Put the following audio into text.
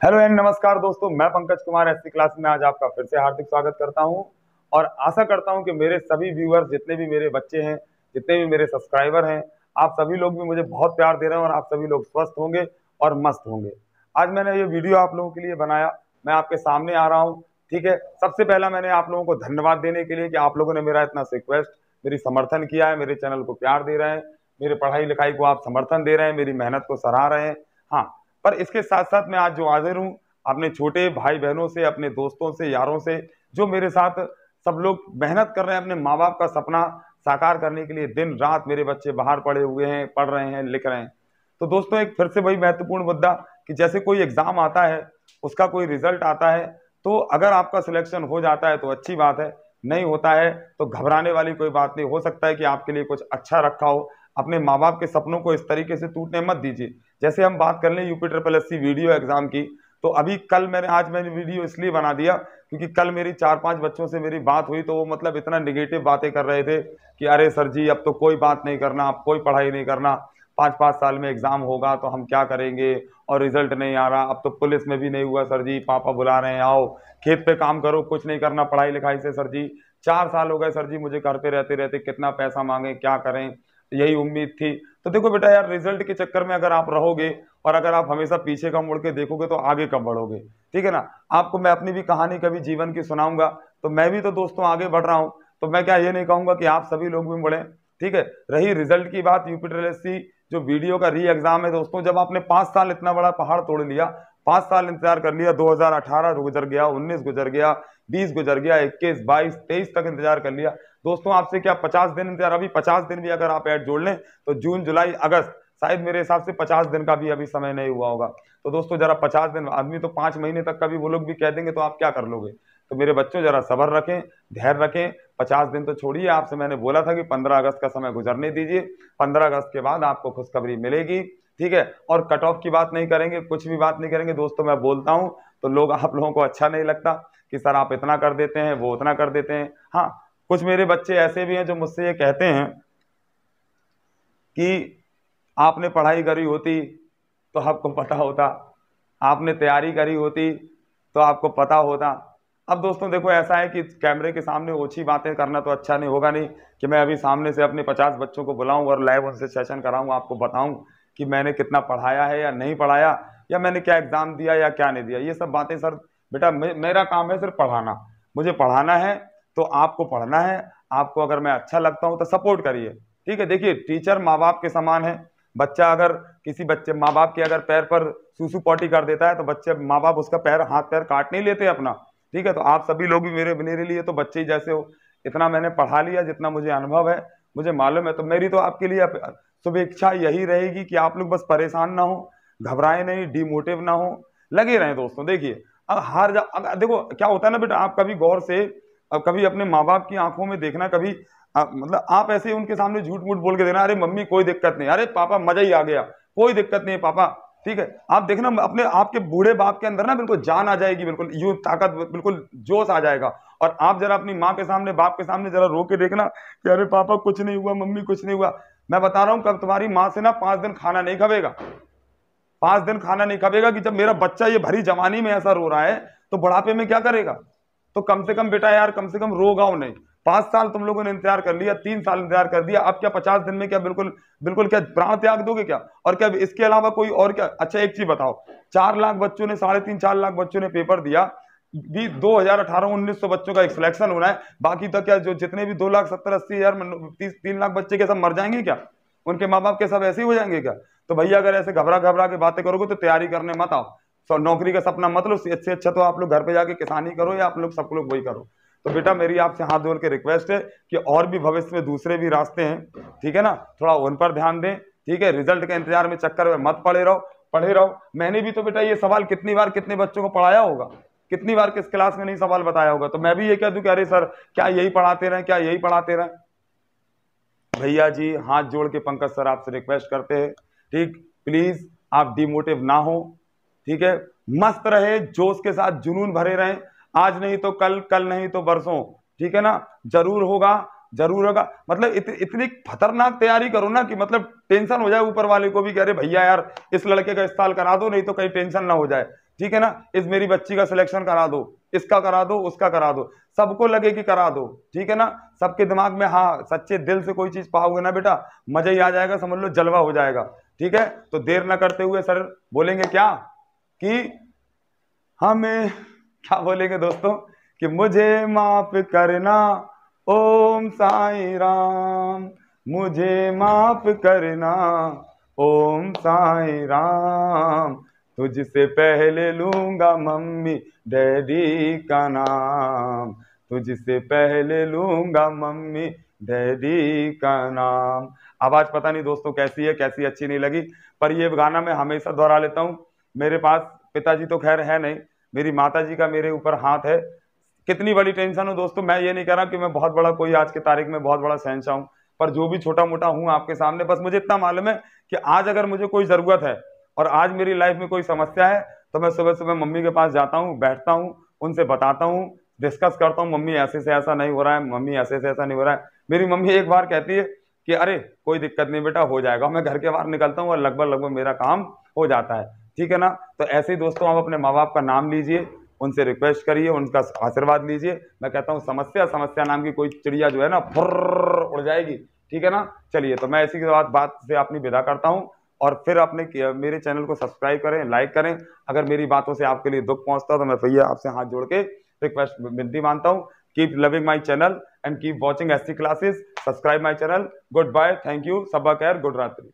Hello and नमस्कार दोस्तों, मैं पंकज कुमार एससी क्लास में आज आपका फिर से हार्दिक स्वागत करता हूं और आशा करता हूं कि मेरे सभी व्यूअर्स, जितने भी मेरे बच्चे हैं, जितने भी मेरे सब्सक्राइबर हैं, आप सभी लोग भी मुझे बहुत प्यार दे रहे हैं और आप सभी लोग स्वस्थ होंगे और मस्त होंगे। आज मैंने ये वीडियो आप लोगों के लिए बनाया, मैं आपके सामने आ रहा हूँ। ठीक है, सबसे पहला मैंने आप लोगों को धन्यवाद देने के लिए कि आप लोगों ने मेरा इतना रिक्वेस्ट, मेरी समर्थन किया है, मेरे चैनल को प्यार दे रहे हैं, मेरे पढ़ाई लिखाई को आप समर्थन दे रहे हैं, मेरी मेहनत को सराह रहे हैं। हाँ, पर इसके साथ साथ मैं आज जो हाजिर हूँ अपने छोटे भाई बहनों से, अपने दोस्तों से, यारों से, जो मेरे साथ सब लोग मेहनत कर रहे हैं अपने माँ बाप का सपना साकार करने के लिए। दिन रात मेरे बच्चे बाहर पड़े हुए हैं, पढ़ रहे हैं, लिख रहे हैं। तो दोस्तों, एक फिर से वही महत्वपूर्ण मुद्दा कि जैसे कोई एग्जाम आता है, उसका कोई रिजल्ट आता है, तो अगर आपका सिलेक्शन हो जाता है तो अच्छी बात है, नहीं होता है तो घबराने वाली कोई बात नहीं। हो सकता है कि आपके लिए कुछ अच्छा रखा हो। अपने माँ बाप के सपनों को इस तरीके से टूटने मत दीजिए। जैसे हम बात कर लें UP triple SC video exam की, तो अभी कल आज मैंने वीडियो इसलिए बना दिया क्योंकि कल मेरी 4-5 बच्चों से मेरी बात हुई, तो वो मतलब इतना निगेटिव बातें कर रहे थे कि अरे सर जी, अब तो कोई बात नहीं करना, अब कोई पढ़ाई नहीं करना, 5-5 साल में एग्जाम होगा तो हम क्या करेंगे, और रिजल्ट नहीं आ रहा, अब तो पुलिस में भी नहीं हुआ सर जी, पापा बुला रहे हैं आओ खेत पे काम करो, कुछ नहीं करना पढ़ाई लिखाई से सर जी, 4 साल हो गए सर जी मुझे घर पे रहते रहते, कितना पैसा मांगे, क्या करें, यही उम्मीद थी। तो देखो बेटा यार, रिजल्ट के चक्कर में अगर आप रहोगे और अगर आप हमेशा पीछे का मुड़ के देखोगे तो आगे कब बढ़ोगे। ठीक है ना। आपको मैं अपनी भी कहानी कभी जीवन की सुनाऊंगा, तो मैं भी तो दोस्तों आगे बढ़ रहा हूं, तो मैं क्या ये नहीं कहूंगा कि आप सभी लोग भी बढ़े। ठीक है। रही रिजल्ट की बात, यूपी ट्रिपल जो वीडियो का री एग्जाम है दोस्तों, जब आपने 5 साल इतना बड़ा पहाड़ तोड़ लिया, 5 साल इंतजार कर लिया, 2018 गुजर गया, 19 गुजर गया, 20 गुजर गया, 21, 22, 23 तक इंतजार कर लिया दोस्तों, आपसे क्या 50 दिन इंतजार, अभी 50 दिन भी अगर आप ऐड जोड़ लें तो जून जुलाई अगस्त, शायद मेरे हिसाब से 50 दिन का भी अभी समय नहीं हुआ होगा। तो दोस्तों जरा 50 दिन, आदमी तो 5 महीने तक का भी वो लोग भी कह देंगे तो आप क्या कर लोगे। तो मेरे बच्चों जरा सब्र रखें, धैर्य रखें। 50 दिन तो छोड़िए, आपसे मैंने बोला था कि 15 अगस्त का समय गुजरने दीजिए, 15 अगस्त के बाद आपको खुशखबरी मिलेगी। ठीक है। और कट ऑफ की बात नहीं करेंगे, कुछ भी बात नहीं करेंगे दोस्तों। मैं बोलता हूं तो लोग, आप लोगों को अच्छा नहीं लगता कि सर आप इतना कर देते हैं, वो उतना कर देते हैं। हाँ, कुछ मेरे बच्चे ऐसे भी हैं जो मुझसे ये कहते हैं कि आपने पढ़ाई करी होती तो आपको पता होता, आपने तैयारी करी होती तो आपको पता होता। अब दोस्तों देखो, ऐसा है कि कैमरे के सामने ओछी बातें करना तो अच्छा नहीं होगा, नहीं कि मैं अभी सामने से अपने 50 बच्चों को बुलाऊं और लाइव उनसे सेशन कराऊं, आपको बताऊं कि मैंने कितना पढ़ाया है या नहीं पढ़ाया, या मैंने क्या एग्जाम दिया या क्या नहीं दिया। ये सब बातें सर बेटा, मेरा काम है सिर्फ पढ़ाना, मुझे पढ़ाना है, तो आपको पढ़ना है। आपको अगर मैं अच्छा लगता हूं तो सपोर्ट करिए। ठीक है। देखिए, टीचर माँ बाप के समान है। बच्चा अगर किसी बच्चे माँ बाप के अगर पैर पर सूसू पॉटी कर देता है तो बच्चे, माँ बाप उसका पैर, हाथ पैर काट नहीं लेते अपना। ठीक है। तो आप सभी लोग भी मेरे मेरे लिए तो बच्चे ही जैसे हो। इतना मैंने पढ़ा लिया, जितना मुझे अनुभव है, मुझे मालूम है। तो मेरी तो आपके लिए शुभेच्छा यही रहेगी कि आप लोग बस परेशान ना हो, घबराए नहीं, डिमोटिव ना हो, लगे रहें दोस्तों। देखिए, अब देखो क्या होता है ना बेटा, आप कभी गौर से, अब कभी अपने माँ बाप की आंखों में देखना, कभी मतलब आप ऐसे उनके सामने झूठ मूठ बोल के देना, अरे मम्मी कोई दिक्कत नहीं, अरे पापा मजा ही आ गया, कोई दिक्कत नहीं है पापा। ठीक है। आप देखना अपने आपके बूढ़े बाप के अंदर ना बिल्कुल जान आ जाएगी, बिल्कुल यूं ताकत, बिल्कुल जोश आ जाएगा। और आप जरा अपनी माँ के सामने, बाप के सामने जरा रो के देखना कि अरे पापा कुछ नहीं हुआ, मम्मी कुछ नहीं हुआ। मैं बता रहा हूं, कब तुम्हारी माँ से ना 5 दिन खाना नहीं खाएगा, 5 दिन खाना नहीं खाएगा कि जब मेरा बच्चा ये भरी जवानी में ऐसा रो रहा है तो बुढ़ापे में क्या करेगा। तो कम से कम बेटा यार, कम से कम रो गाओ नहीं। 5 साल तुम लोगों ने इंतजार कर लिया, 3 साल इंतजार कर दिया, अब क्या 50 दिन में क्या बिल्कुल बिल्कुल क्या प्राण त्याग दोगे क्या। और क्या इसके अलावा कोई और क्या। अच्छा एक चीज बताओ, 4 लाख बच्चों ने, 3.5-4 लाख बच्चों ने पेपर दिया, भी 2018-1900 बच्चों का एक सिलेक्शन होना है, बाकी तक क्या जो जितने भी 2,70,80,000 3 लाख बच्चे के सब मर जाएंगे क्या, उनके माँ बाप के सब ऐसे ही हो जाएंगे क्या। तो भैया अगर ऐसे घबरा घबरा के बातें करोगे तो तैयारी करने मत आओ, नौकरी का सपना मत लो, इससे अच्छा तो आप लोग घर पे जाके किसानी करो, या आप लोग सब लोग वही करो। तो बेटा मेरी आपसे हाथ जोड़ के रिक्वेस्ट है कि और भी भविष्य में दूसरे भी रास्ते हैं, ठीक है ना, थोड़ा उन पर ध्यान दें। ठीक है। रिजल्ट के इंतजार में चक्कर में मत पड़े रहो, पढ़े रहो। मैंने भी तो बेटा ये सवाल कितनी बार कितने बच्चों को पढ़ाया होगा, कितनी बार किस क्लास में नहीं सवाल बताया होगा। तो मैं भी ये कह दूं कि अरे सर क्या यही पढ़ाते रहे, क्या यही पढ़ाते रहे। भैया जी हाथ जोड़ के पंकज सर आपसे रिक्वेस्ट करते हैं, ठीक, प्लीज आप डिमोटिव ना हो। ठीक है। मस्त रहे, जोश के साथ जुनून भरे रहें, आज नहीं तो कल, कल नहीं तो बरसों। ठीक है ना। जरूर होगा, जरूर होगा। मतलब इतनी खतरनाक तैयारी करो ना कि मतलब टेंशन हो जाए ऊपर वाले को भी, कह रहे भैया यार इस लड़के का इस साल करा दो, नहीं तो कहीं टेंशन ना हो जाए। ठीक है ना, इस मेरी बच्ची का सिलेक्शन करा दो, इसका करा दो, उसका करा दो, सबको लगे कि करा दो, ठीक है ना। सबके दिमाग में हाँ सच्चे दिल से कोई चीज पाओगे ना बेटा, मजा ही आ जाएगा, समझ लो जलवा हो जाएगा, ठीक है। तो देर ना करते हुए सर बोलेंगे क्या कि हमें क्या बोलेंगे दोस्तों कि मुझे माफ करना ओम साईं राम, मुझे माफ करना ओम साईं राम, तुझसे पहले लूंगा मम्मी डैडी का नाम, तुझसे पहले लूंगा मम्मी डैडी का नाम। आवाज पता नहीं दोस्तों कैसी है, कैसी अच्छी नहीं लगी, पर ये गाना मैं हमेशा दोहरा लेता हूँ। मेरे पास पिताजी तो खैर है नहीं, मेरी माताजी का मेरे ऊपर हाथ है। कितनी बड़ी टेंशन हो दोस्तों, मैं ये नहीं कह रहा कि मैं बहुत बड़ा कोई आज की तारीख में बहुत बड़ा शहंशाह हूं, पर जो भी छोटा मोटा हूं आपके सामने, बस मुझे इतना मालूम है कि आज अगर मुझे कोई जरूरत है और आज मेरी लाइफ में कोई समस्या है, तो मैं सुबह सुबह मम्मी के पास जाता हूँ, बैठता हूँ, उनसे बताता हूँ, डिस्कस करता हूँ, मम्मी ऐसे से ऐसा नहीं हो रहा है, मम्मी ऐसे से ऐसा नहीं हो रहा है। मेरी मम्मी एक बार कहती है कि अरे कोई दिक्कत नहीं बेटा, हो जाएगा। मैं घर के बाहर निकलता हूँ और लगभग मेरा काम हो जाता है, ठीक है ना। तो ऐसे ही दोस्तों आप अपने माँ बाप का नाम लीजिए, उनसे रिक्वेस्ट करिए, उनका आशीर्वाद लीजिए। मैं कहता हूँ समस्या नाम की कोई चिड़िया जो है ना फुर्र उड़ जाएगी, ठीक है ना। चलिए, तो मैं इसी के बाद बात से अपनी विदा करता हूँ, और फिर अपने मेरे चैनल को सब्सक्राइब करें, लाइक करें। अगर मेरी बातों से आपके लिए दुख पहुंचता है तो मैं भैया आपसे हाथ जोड़ के रिक्वेस्ट विनती मानता हूँ, keep loving my channel and keep watching SC classes, subscribe my channel. Good bye, thank you, सबा खैर, गुड रात्रि।